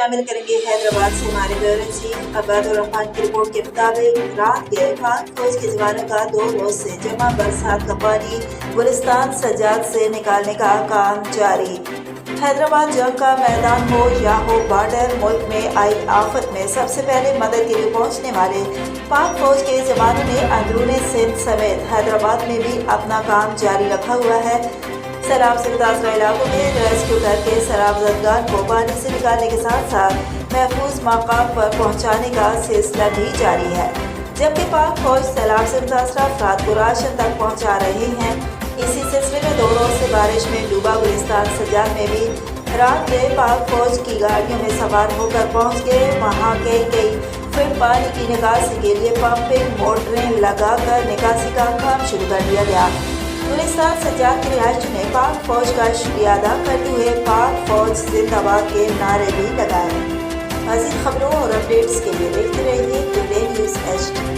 شامل کریں گے حیدرآباد سے ہمارے بیورو چیف عبید الرحمان کی رپورٹ کے مطابق رات گئے پاک فوج کے جوانوں کا 2 روز سے جمع برسات کا پانی گلستان سجاد سے نکالنے کا کام جاری۔ حیدرآباد جنگ کا میدان ہو یا ہو بارڈر، ملک میں آئی آفت میں سب سے پہلے مدد کے لیے پہنچنے والے پاک فوج کے جوانوں نے اندرون سندھ سمیت حیدرآباد میں بھی اپنا کام جاری رکھا ہوا ہے۔ سیلاب سے متاثرہ علاقوں میں ریسکیو کر کے سیلاب زدگان کو پانی سے نکالنے کے ساتھ ساتھ محفوظ مقام پر پہنچانے کا سلسلہ بھی جاری ہے، جبکہ پاک فوج سیلاب سے متاثرہ افراد کو راشن تک پہنچا رہے ہیں۔ اسی سلسلے میں 2 روز سے بارش میں ڈوبا گلستان سجاد میں بھی رات میں پاک فوج کی گاڑیوں میں سوار ہو کر پہنچ گئے۔ وہاں کئی فٹ پانی کی نکاسی کے لیے پمپنگ موٹریں لگا کر نکاسی کا کام شروع کر دیا گیا۔ گلستان سجاد کے رہائشیوں نے پاک فوج کا شکریہ ادا کرتے ہوئے پاک فوج زندہ باد کے نعرے بھی لگائے۔ مزید خبروں اور اپڈیٹس کے لیے دیکھتے رہیے ٹوڈے نیوز HD۔